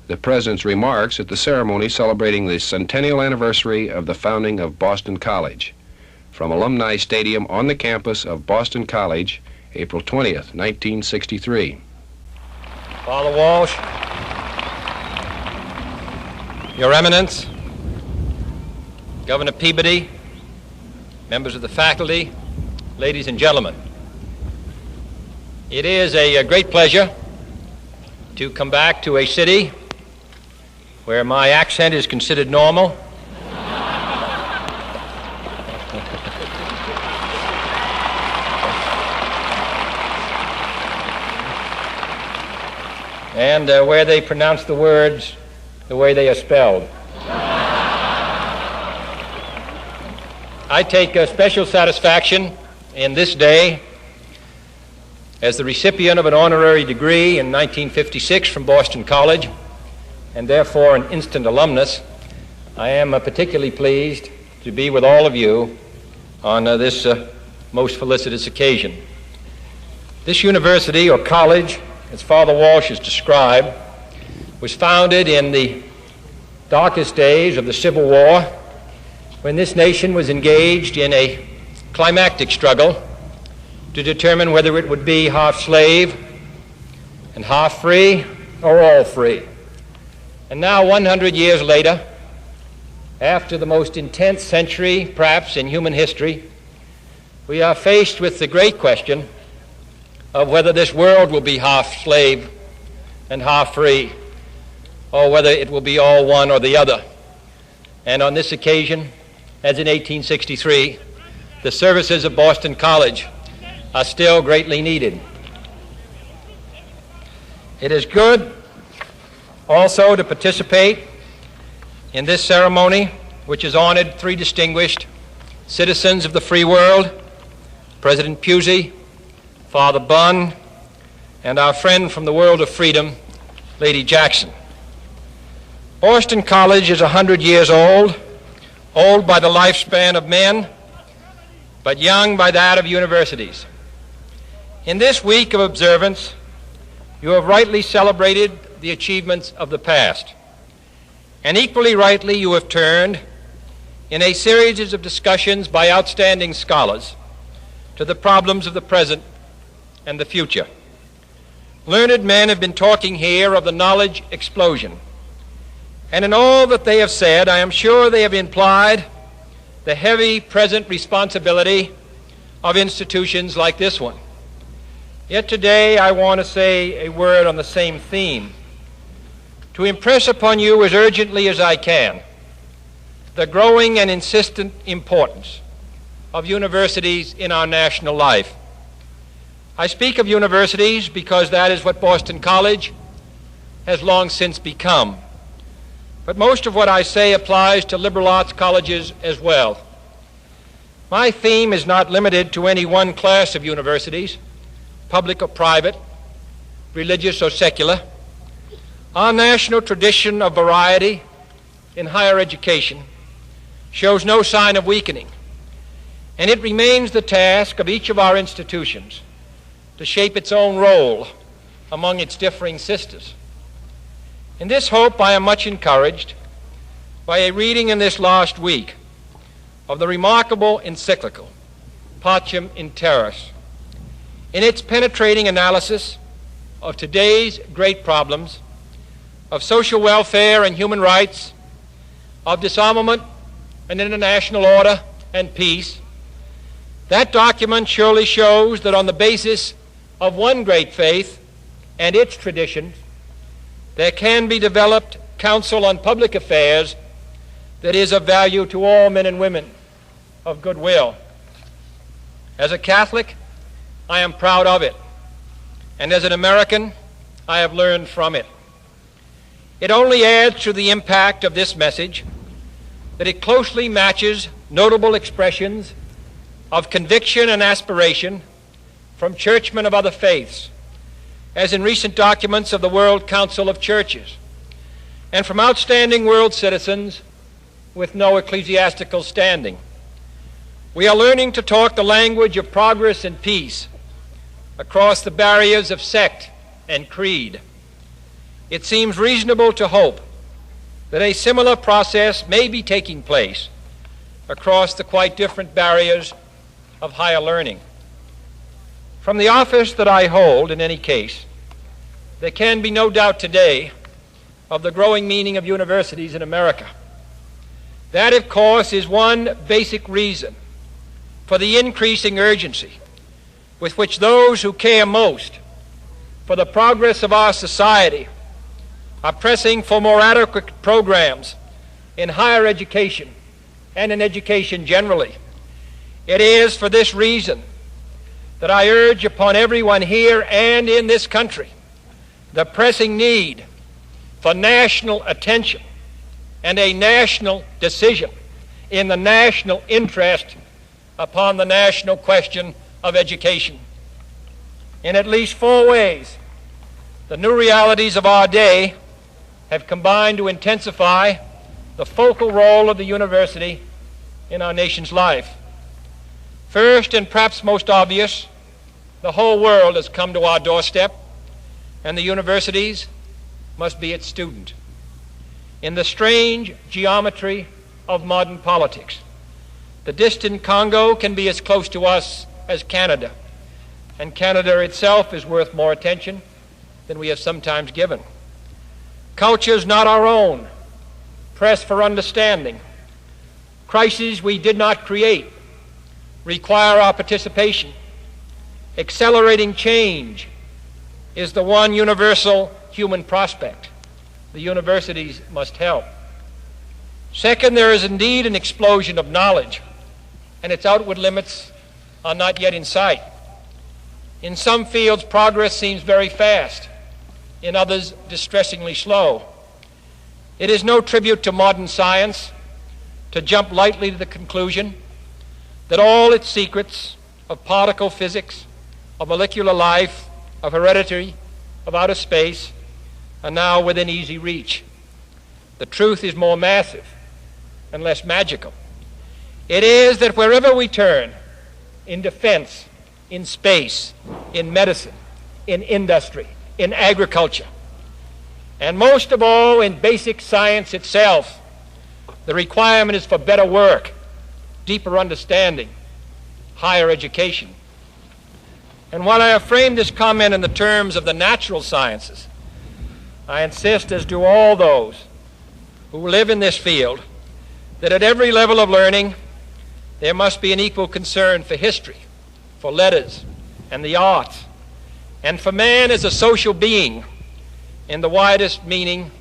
the President's remarks at the ceremony celebrating the centennial anniversary of the founding of Boston College. From Alumni Stadium on the campus of Boston College, April 20th, 1963. Father Walsh, Your Eminence, Governor Peabody, members of the faculty, ladies and gentlemen. It is a great pleasure to come back to a city where my accent is considered normal. And where they pronounce the words the way they are spelled. I take special satisfaction in this day as the recipient of an honorary degree in 1956 from Boston College, and therefore an instant alumnus. I am particularly pleased to be with all of you on this most felicitous occasion. This university, or college, as Father Walsh has described, was founded in the darkest days of the Civil War, when this nation was engaged in a climactic struggle to determine whether it would be half slave and half free or all free. And now, 100 years later, after the most intense century, perhaps, in human history, we are faced with the great question of whether this world will be half slave and half free, or whether it will be all one or the other. And on this occasion, as in 1863, the services of Boston College are still greatly needed. It is good also to participate in this ceremony, which has honored three distinguished citizens of the free world, President Pusey, Father Bunn, and our friend from the world of freedom, Lady Jackson. Boston College is 100 years old by the lifespan of men, but young by that of universities. In this week of observance, you have rightly celebrated the achievements of the past, and equally rightly you have turned, in a series of discussions by outstanding scholars, to the problems of the present and the future. Learned men have been talking here of the knowledge explosion, and in all that they have said, I am sure they have implied the heavy present responsibility of institutions like this one. Yet today I want to say a word on the same theme, to impress upon you as urgently as I can the growing and insistent importance of universities in our national life. I speak of universities because that is what Boston College has long since become. But most of what I say applies to liberal arts colleges as well. My theme is not limited to any one class of universities, public or private, religious or secular. Our national tradition of variety in higher education shows no sign of weakening, and it remains the task of each of our institutions to shape its own role among its differing sisters. In this hope, I am much encouraged by a reading in this last week of the remarkable encyclical, Pacem in Terris. In its penetrating analysis of today's great problems, of social welfare and human rights, of disarmament and international order and peace, that document surely shows that on the basis of one great faith and its traditions, there can be developed counsel on public affairs that is of value to all men and women of goodwill. As a Catholic, I am proud of it, and as an American, I have learned from it. It only adds to the impact of this message that it closely matches notable expressions of conviction and aspiration from churchmen of other faiths, as in recent documents of the World Council of Churches, and from outstanding world citizens with no ecclesiastical standing. We are learning to talk the language of progress and peace across the barriers of sect and creed. it seems reasonable to hope that a similar process may be taking place across the quite different barriers of higher learning. From the office that I hold, in any case, there can be no doubt today of the growing meaning of universities in America. That, of course, is one basic reason for the increasing urgency with which those who care most for the progress of our society are pressing for more adequate programs in higher education and in education generally. It is for this reason that I urge upon everyone here and in this country the pressing need for national attention and a national decision in the national interest upon the national question of education. In at least 4 ways, the new realities of our day have combined to intensify the focal role of the university in our nation's life. First, and perhaps most obvious, the whole world has come to our doorstep, and the universities must be its student. In the strange geometry of modern politics, the distant Congo can be as close to us as Canada, and Canada itself is worth more attention than we have sometimes given. Cultures not our own press for understanding. Crises we did not create require our participation. Accelerating change is the one universal human prospect. The universities must help. Second, there is indeed an explosion of knowledge, and its outward limits are not yet in sight. In some fields, progress seems very fast. In others, distressingly slow. It is no tribute to modern science to jump lightly to the conclusion that all its secrets of particle physics, of molecular life, of heredity, of outer space, are now within easy reach. The truth is more massive and less magical. It is that wherever we turn, in defense, in space, in medicine, in industry, in agriculture, and most of all in basic science itself, the requirement is for better work, deeper understanding, higher education. And while I have framed this comment in the terms of the natural sciences, I insist, as do all those who live in this field, that at every level of learning there must be an equal concern for history, for letters, and the arts, and for man as a social being in the widest meaning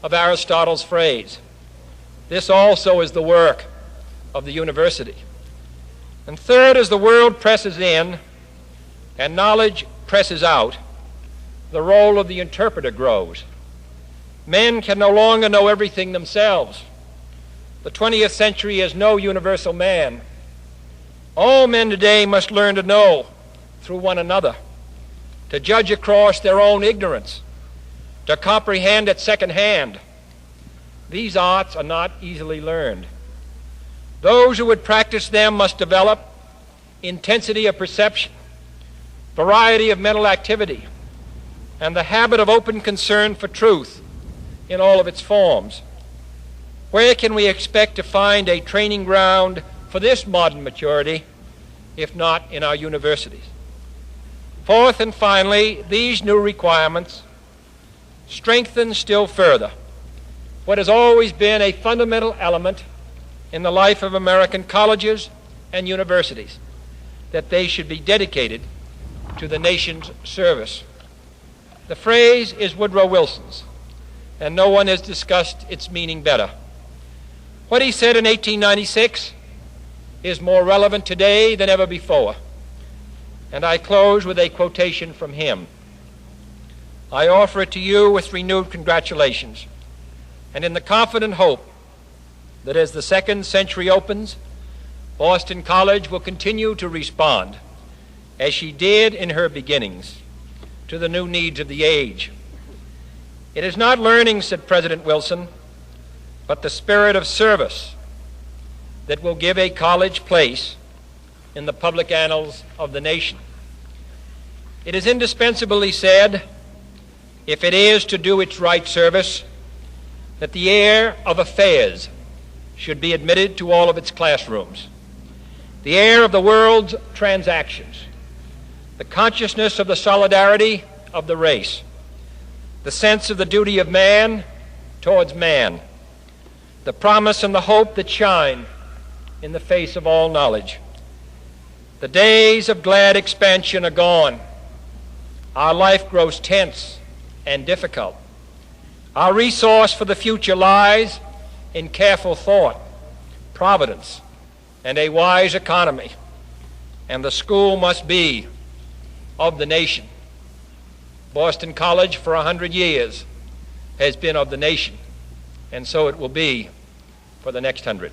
of Aristotle's phrase. This also is the work of the university. And third, as the world presses in and knowledge presses out, the role of the interpreter grows. Men can no longer know everything themselves. The 20th century is no universal man. All men today must learn to know through one another, to judge across their own ignorance, to comprehend at second hand. These arts are not easily learned. Those who would practice them must develop intensity of perception, variety of mental activity, and the habit of open concern for truth in all of its forms. Where can we expect to find a training ground for this modern maturity, if not in our universities? Fourth and finally, these new requirements strengthen still further what has always been a fundamental element in the life of American colleges and universities, that they should be dedicated to the nation's service. The phrase is Woodrow Wilson's, and no one has discussed its meaning better. What he said in 1896 is more relevant today than ever before, and I close with a quotation from him. I offer it to you with renewed congratulations, and in the confident hope that as the second century opens, Boston College will continue to respond, as she did in her beginnings, to the new needs of the age. It is not learning, said President Wilson, but the spirit of service that will give a college place in the public annals of the nation. It is indispensable, he said, if it is to do its right service, that the air of affairs should be admitted to all of its classrooms. The air of the world's transactions, the consciousness of the solidarity of the race, the sense of the duty of man towards man, the promise and the hope that shine in the face of all knowledge. The days of glad expansion are gone. Our life grows tense and difficult. Our resource for the future lies in careful thought, providence, and a wise economy. And the school must be of the nation. Boston College for 100 years has been of the nation, and so it will be for the next 100.